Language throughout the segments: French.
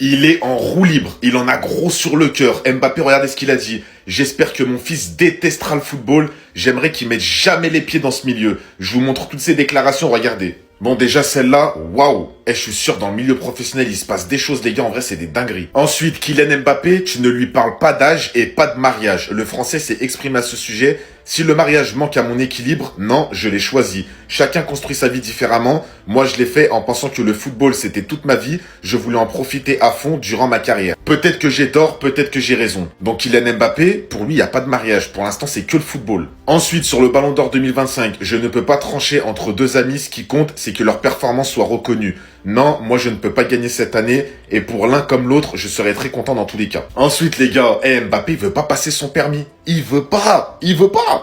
Il est en roue libre, il en a gros sur le cœur. Mbappé, regardez ce qu'il a dit. J'espère que mon fils détestera le football. J'aimerais qu'il mette jamais les pieds dans ce milieu. Je vous montre toutes ces déclarations, regardez. Bon, déjà celle-là, waouh. Je suis sûr, dans le milieu professionnel, il se passe des choses, les gars. En vrai, c'est des dingueries. Ensuite, Kylian Mbappé, tu ne lui parles pas d'âge et pas de mariage. Le français s'est exprimé à ce sujet. Si le mariage manque à mon équilibre, non, je l'ai choisi. Chacun construit sa vie différemment. Moi, je l'ai fait en pensant que le football, c'était toute ma vie. Je voulais en profiter à fond durant ma carrière. Peut-être que j'ai tort, peut-être que j'ai raison. Donc, Kylian Mbappé, pour lui, il n'y a pas de mariage. Pour l'instant, c'est que le football. Ensuite, sur le Ballon d'Or 2025, je ne peux pas trancher entre deux amis. Ce qui compte, c'est que leur performance soit reconnue. Non, moi je ne peux pas gagner cette année et pour l'un comme l'autre, je serai très content dans tous les cas. Ensuite les gars, Mbappé il veut pas passer son permis. Il veut pas.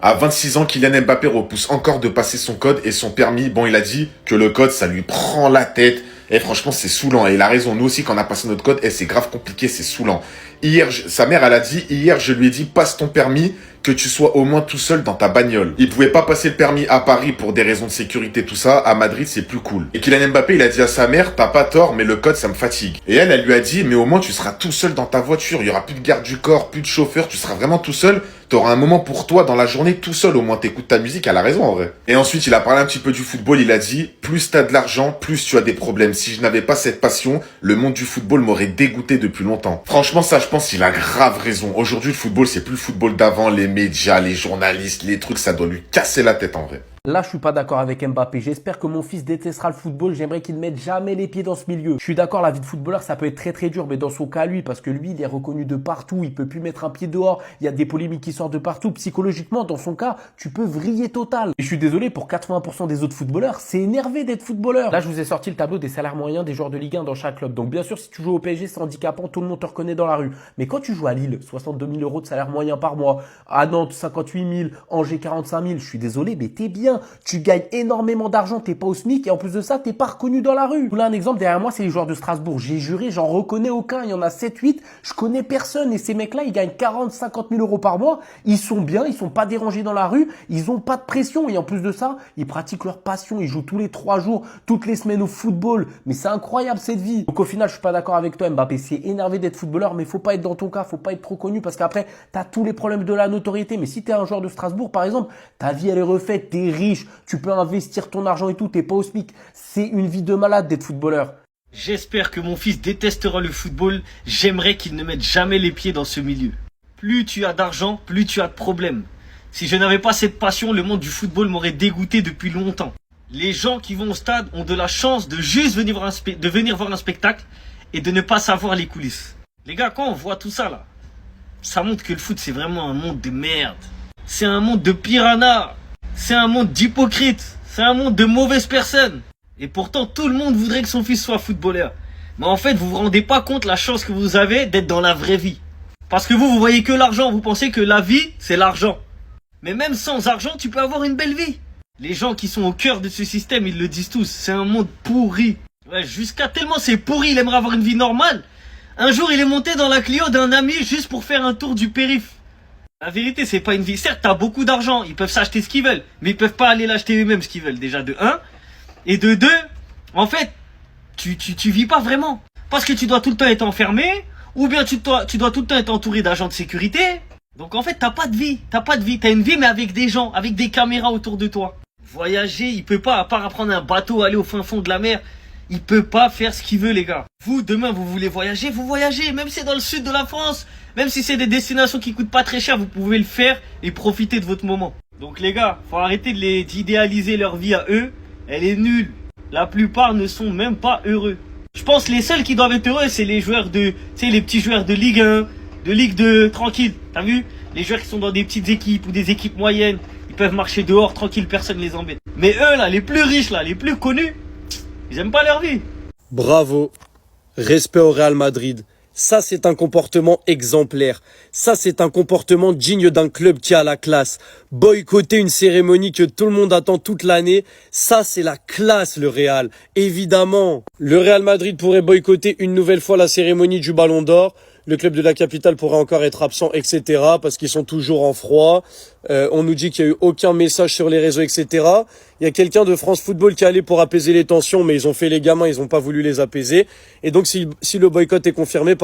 À 26 ans, Kylian Mbappé repousse encore de passer son code et son permis. Bon, il a dit que le code, ça lui prend la tête. Et franchement, c'est saoulant. Et il a raison. Nous aussi, quand on a passé notre code, c'est grave compliqué, c'est saoulant. Hier, sa mère, elle a dit, hier, je lui ai dit, passe ton permis, que tu sois au moins tout seul dans ta bagnole. Il pouvait pas passer le permis à Paris pour des raisons de sécurité, tout ça. À Madrid, c'est plus cool. Et Kylian Mbappé, il a dit à sa mère, t'as pas tort, mais le code, ça me fatigue. Et elle lui a dit, mais au moins, tu seras tout seul dans ta voiture. Il y aura plus de garde du corps, plus de chauffeur. Tu seras vraiment tout seul. T'auras un moment pour toi dans la journée tout seul. Au moins, t'écoutes ta musique. Elle a raison, en vrai. Et ensuite, il a parlé un petit peu du football. Il a dit, plus t'as de l'argent, plus tu as des problèmes. Si je n'avais pas cette passion, le monde du football m'aurait dégoûté depuis longtemps. Franchement, ça, je pense qu'il a grave raison. Aujourd'hui, le football, c'est plus le football d'avant. Les médias, les journalistes, les trucs, ça doit lui casser la tête, en vrai. Là, je suis pas d'accord avec Mbappé. J'espère que mon fils détestera le football. J'aimerais qu'il ne mette jamais les pieds dans ce milieu. Je suis d'accord, la vie de footballeur, ça peut être très très dur, mais dans son cas, lui, parce que lui, il est reconnu de partout. Il peut plus mettre un pied dehors. Il y a des polémiques qui sortent de partout. Psychologiquement, dans son cas, tu peux vriller total. Et je suis désolé, pour 80% des autres footballeurs, c'est énervé d'être footballeur. Là, je vous ai sorti le tableau des salaires moyens des joueurs de Ligue 1 dans chaque club. Donc, bien sûr, si tu joues au PSG, c'est handicapant. Tout le monde te reconnaît dans la rue. Mais quand tu joues à Lille, 62 000 euros de salaire moyen par mois. À Nantes, 58 000. Angers, 45 000. Je suis désolé, mais t'es bien. Tu gagnes énormément d'argent, t'es pas au SMIC et en plus de ça, t'es pas reconnu dans la rue. Là, un exemple, derrière moi, c'est les joueurs de Strasbourg. J'ai juré, j'en reconnais aucun. Il y en a 7-8. Je connais personne et ces mecs-là, ils gagnent 40-50 000 euros par mois. Ils sont bien, ils sont pas dérangés dans la rue. Ils ont pas de pression et en plus de ça, ils pratiquent leur passion. Ils jouent tous les 3 jours, toutes les semaines au football. Mais c'est incroyable cette vie. Donc au final, je suis pas d'accord avec toi, Mbappé. C'est énervé d'être footballeur, mais faut pas être dans ton cas, faut pas être trop connu parce qu'après, t'as tous les problèmes de la notoriété. Mais si t'es un joueur de Strasbourg, par exemple, ta vie elle est refaite, t'es riche, tu peux investir ton argent et tout, t'es pas au SMIC. C'est une vie de malade d'être footballeur. J'espère que mon fils détestera le football. J'aimerais qu'il ne mette jamais les pieds dans ce milieu. Plus tu as d'argent, plus tu as de problèmes. Si je n'avais pas cette passion, le monde du football m'aurait dégoûté depuis longtemps. Les gens qui vont au stade ont de la chance de juste venir voir un spectacle et de ne pas savoir les coulisses. Les gars, quand on voit tout ça là, ça montre que le foot c'est vraiment un monde de merde. C'est un monde de piranhas. C'est un monde d'hypocrites. C'est un monde de mauvaises personnes. Et pourtant, tout le monde voudrait que son fils soit footballeur. Mais en fait, vous vous rendez pas compte la chance que vous avez d'être dans la vraie vie. Parce que vous voyez que l'argent. Vous pensez que la vie, c'est l'argent. Mais même sans argent, tu peux avoir une belle vie. Les gens qui sont au cœur de ce système, ils le disent tous. C'est un monde pourri. Ouais, jusqu'à tellement c'est pourri, il aimerait avoir une vie normale. Un jour, il est monté dans la Clio d'un ami juste pour faire un tour du périph'. La vérité, c'est pas une vie. Certes, t'as beaucoup d'argent, ils peuvent s'acheter ce qu'ils veulent, mais ils peuvent pas aller l'acheter eux-mêmes ce qu'ils veulent. Déjà de 1. Et de 2, en fait, tu vis pas vraiment. Parce que tu dois tout le temps être enfermé, ou bien tu dois tout le temps être entouré d'agents de sécurité. Donc en fait, t'as pas de vie. T'as une vie, mais avec des gens, avec des caméras autour de toi. Voyager, il peut pas, à part apprendre un bateau, aller au fin fond de la mer. Il peut pas faire ce qu'il veut, les gars. Vous, demain, vous voulez voyager, vous voyagez. Même si c'est dans le sud de la France, même si c'est des destinations qui coûtent pas très cher, vous pouvez le faire et profiter de votre moment. Donc les gars, faut arrêter d'idéaliser leur vie à eux. Elle est nulle. La plupart ne sont même pas heureux. Je pense que les seuls qui doivent être heureux, c'est les joueurs les petits joueurs de Ligue 1, de Ligue 2, tranquille. T'as vu? Les joueurs qui sont dans des petites équipes ou des équipes moyennes, ils peuvent marcher dehors tranquille, personne les embête. Mais eux là, les plus riches là, les plus connus, ils aiment pas leur vie. Bravo. Respect au Real Madrid. Ça, c'est un comportement exemplaire. Ça, c'est un comportement digne d'un club qui a la classe. Boycotter une cérémonie que tout le monde attend toute l'année, ça, c'est la classe, le Real. Évidemment, le Real Madrid pourrait boycotter une nouvelle fois la cérémonie du Ballon d'Or. Le club de la capitale pourrait encore être absent, etc. parce qu'ils sont toujours en froid. On nous dit qu'il n'y a eu aucun message sur les réseaux, etc. Il y a quelqu'un de France Football qui est allé pour apaiser les tensions, mais ils ont fait les gamins, ils n'ont pas voulu les apaiser. Et donc, si le boycott est confirmé,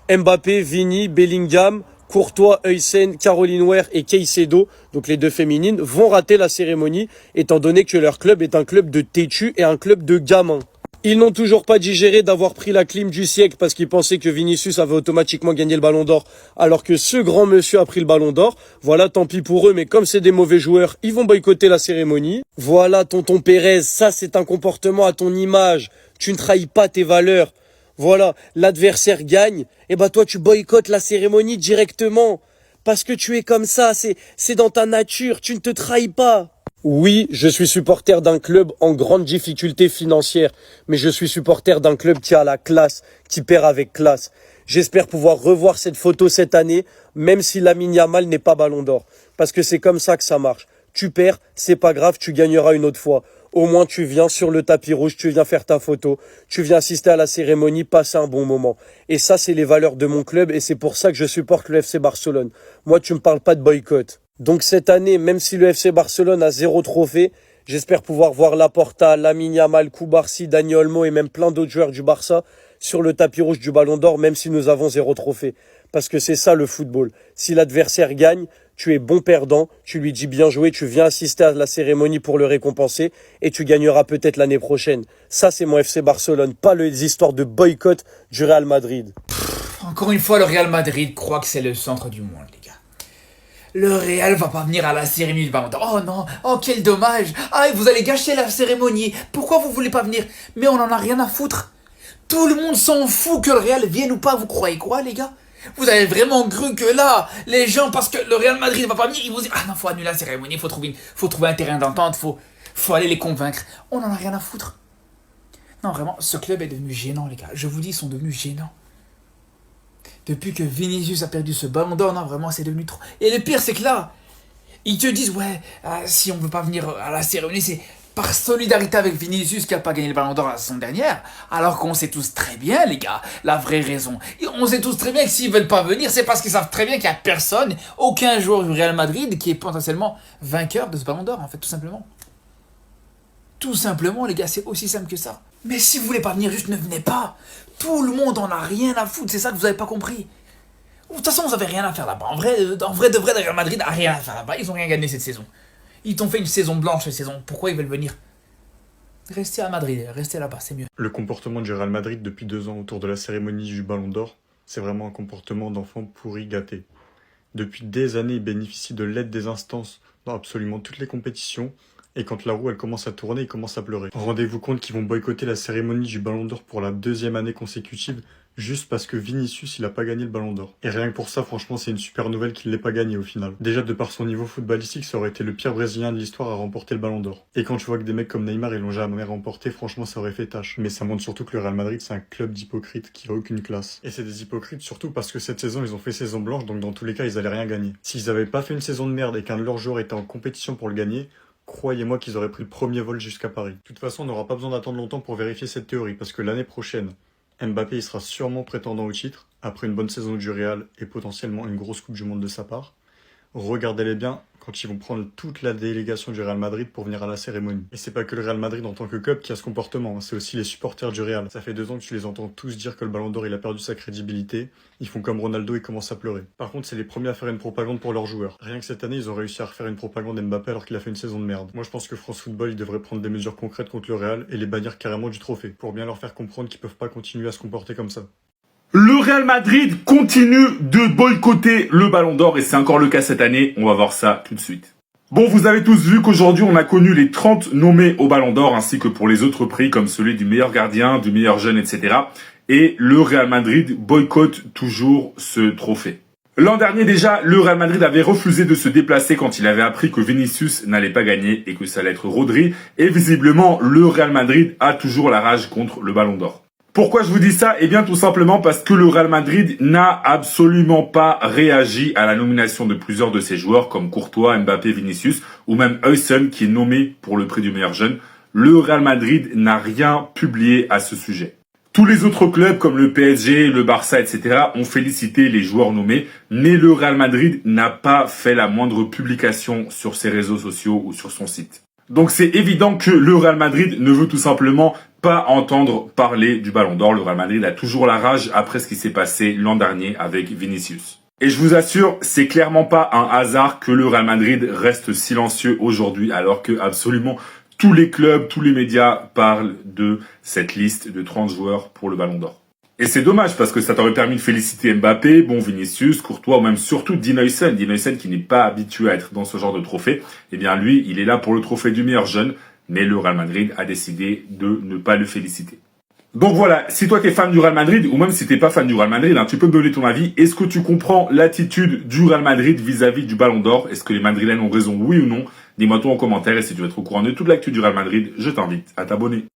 Mbappé, Vini, Bellingham, Courtois, Huysen, Caroline Ware et Caicedo, donc les deux féminines, vont rater la cérémonie, étant donné que leur club est un club de têtus et un club de gamins. Ils n'ont toujours pas digéré d'avoir pris la clim du siècle parce qu'ils pensaient que Vinicius avait automatiquement gagné le ballon d'or alors que ce grand monsieur a pris le ballon d'or. Voilà, tant pis pour eux, mais comme c'est des mauvais joueurs, ils vont boycotter la cérémonie. Voilà, tonton Pérez, ça c'est un comportement à ton image. Tu ne trahis pas tes valeurs. Voilà, l'adversaire gagne, et toi tu boycottes la cérémonie directement. Parce que tu es comme ça, c'est dans ta nature, tu ne te trahis pas. Oui, je suis supporter d'un club en grande difficulté financière, mais je suis supporter d'un club qui a la classe, qui perd avec classe. J'espère pouvoir revoir cette photo cette année, même si Lamine Yamal n'est pas ballon d'or. Parce que c'est comme ça que ça marche. Tu perds, c'est pas grave, tu gagneras une autre fois. Au moins tu viens sur le tapis rouge, tu viens faire ta photo, tu viens assister à la cérémonie, passer un bon moment. Et ça, c'est les valeurs de mon club et c'est pour ça que je supporte le FC Barcelone. Moi, tu me parles pas de boycott. Donc cette année, même si le FC Barcelone a 0 trophée, j'espère pouvoir voir Laporta, Lamine Yamal, Koubarsi, Dani Olmo et même plein d'autres joueurs du Barça sur le tapis rouge du Ballon d'Or, même si nous avons 0 trophée. Parce que c'est ça le football. Si l'adversaire gagne, tu es bon perdant, tu lui dis bien joué, tu viens assister à la cérémonie pour le récompenser et tu gagneras peut-être l'année prochaine. Ça, c'est mon FC Barcelone, pas les histoires de boycott du Real Madrid. Encore une fois, le Real Madrid croit que c'est le centre du monde, les gars. Le Real va pas venir à la cérémonie du Ballon d'Or. Oh non, oh quel dommage. Ah, vous allez gâcher la cérémonie. Pourquoi vous voulez pas venir? Mais on en a rien à foutre. Tout le monde s'en fout que le Real vienne ou pas, vous croyez quoi, les gars? Vous avez vraiment cru que là, les gens, parce que le Real Madrid ne va pas venir, ils vont dire, ah non, faut annuler la cérémonie, faut trouver un terrain d'entente, faut aller les convaincre. On en a rien à foutre. Non, vraiment, ce club est devenu gênant, les gars. Je vous dis, ils sont devenus gênants. Depuis que Vinicius a perdu ce ballon d'or, non, vraiment, c'est devenu trop. Et le pire, c'est que là, ils te disent, ouais, si on veut pas venir à la cérémonie, c'est par solidarité avec Vinicius qui n'a pas gagné le ballon d'or la saison dernière, alors qu'on sait tous très bien, les gars, la vraie raison. On sait tous très bien que s'ils veulent pas venir, c'est parce qu'ils savent très bien qu'il n'y a personne, aucun joueur du Real Madrid qui est potentiellement vainqueur de ce ballon d'or, en fait, tout simplement. Tout simplement, les gars, c'est aussi simple que ça. Mais si vous voulez pas venir, juste ne venez pas. Tout le monde en a rien à foutre, c'est ça que vous avez pas compris. De toute façon, vous avez rien à faire là-bas. En vrai, le Real Madrid a rien à faire là-bas. Ils ont rien gagné cette saison. Ils t'ont fait une saison blanche cette saison. Pourquoi ils veulent venir? Restez à Madrid, restez là-bas, c'est mieux. Le comportement du Real Madrid depuis 2 ans autour de la cérémonie du Ballon d'Or, c'est vraiment un comportement d'enfant pourri gâté. Depuis des années, ils bénéficient de l'aide des instances dans absolument toutes les compétitions, et quand la roue elle commence à tourner, ils commencent à pleurer. Rendez-vous compte qu'ils vont boycotter la cérémonie du Ballon d'Or pour la 2e année consécutive, juste parce que Vinicius il a pas gagné le Ballon d'Or. Et rien que pour ça, franchement, c'est une super nouvelle qu'il l'ait pas gagné au final. Déjà, de par son niveau footballistique, ça aurait été le pire Brésilien de l'histoire à remporter le Ballon d'Or. Et quand tu vois que des mecs comme Neymar ils l'ont jamais remporté, franchement, ça aurait fait tâche. Mais ça montre surtout que le Real Madrid c'est un club d'hypocrites qui a aucune classe. Et c'est des hypocrites surtout parce que cette saison ils ont fait saison blanche, donc dans tous les cas ils allaient rien gagner. S'ils avaient pas fait une saison de merde et qu'un de leurs joueurs était en compétition pour le gagner, croyez-moi qu'ils auraient pris le premier vol jusqu'à Paris. De toute façon, on n'aura pas besoin d'attendre longtemps pour vérifier cette théorie, parce que l'année prochaine, Mbappé il sera sûrement prétendant au titre, après une bonne saison du Real et potentiellement une grosse Coupe du Monde de sa part. Regardez-les bien quand ils vont prendre toute la délégation du Real Madrid pour venir à la cérémonie. Et c'est pas que le Real Madrid en tant que club qui a ce comportement, c'est aussi les supporters du Real. Ça fait 2 ans que tu les entends tous dire que le Ballon d'Or il a perdu sa crédibilité, ils font comme Ronaldo et commencent à pleurer. Par contre, c'est les premiers à faire une propagande pour leurs joueurs. Rien que cette année, ils ont réussi à refaire une propagande Mbappé alors qu'il a fait une saison de merde. Moi je pense que France Football il devrait prendre des mesures concrètes contre le Real et les bannir carrément du trophée, pour bien leur faire comprendre qu'ils peuvent pas continuer à se comporter comme ça. Le Real Madrid continue de boycotter le Ballon d'Or et c'est encore le cas cette année. On va voir ça tout de suite. Bon, vous avez tous vu qu'aujourd'hui, on a connu les 30 nommés au Ballon d'Or ainsi que pour les autres prix comme celui du meilleur gardien, du meilleur jeune, etc. Et le Real Madrid boycotte toujours ce trophée. L'an dernier déjà, le Real Madrid avait refusé de se déplacer quand il avait appris que Vinicius n'allait pas gagner et que ça allait être Rodri. Et visiblement, le Real Madrid a toujours la rage contre le Ballon d'Or. Pourquoi je vous dis ça? Eh bien, tout simplement parce que le Real Madrid n'a absolument pas réagi à la nomination de plusieurs de ses joueurs comme Courtois, Mbappé, Vinicius ou même Huysen qui est nommé pour le prix du meilleur jeune. Le Real Madrid n'a rien publié à ce sujet. Tous les autres clubs comme le PSG, le Barça, etc. ont félicité les joueurs nommés, mais le Real Madrid n'a pas fait la moindre publication sur ses réseaux sociaux ou sur son site. Donc c'est évident que le Real Madrid ne veut tout simplement pas entendre parler du Ballon d'Or. Le Real Madrid a toujours la rage après ce qui s'est passé l'an dernier avec Vinicius. Et je vous assure, c'est clairement pas un hasard que le Real Madrid reste silencieux aujourd'hui alors que absolument tous les clubs, tous les médias parlent de cette liste de 30 joueurs pour le Ballon d'Or. Et c'est dommage parce que ça t'aurait permis de féliciter Mbappé, Vinicius, Courtois ou même surtout Dean Huijsen. Dean Huijsen qui n'est pas habitué à être dans ce genre de trophée. Eh bien lui, il est là pour le trophée du meilleur jeune, mais le Real Madrid a décidé de ne pas le féliciter. Donc voilà, si toi t'es fan du Real Madrid, ou même si t'es pas fan du Real Madrid, tu peux me donner ton avis. Est-ce que tu comprends l'attitude du Real Madrid vis-à-vis du Ballon d'Or? Est-ce que les Madrilènes ont raison, oui ou non? Dis-moi tout en commentaire, et si tu veux être au courant de toute l'actu du Real Madrid, je t'invite à t'abonner.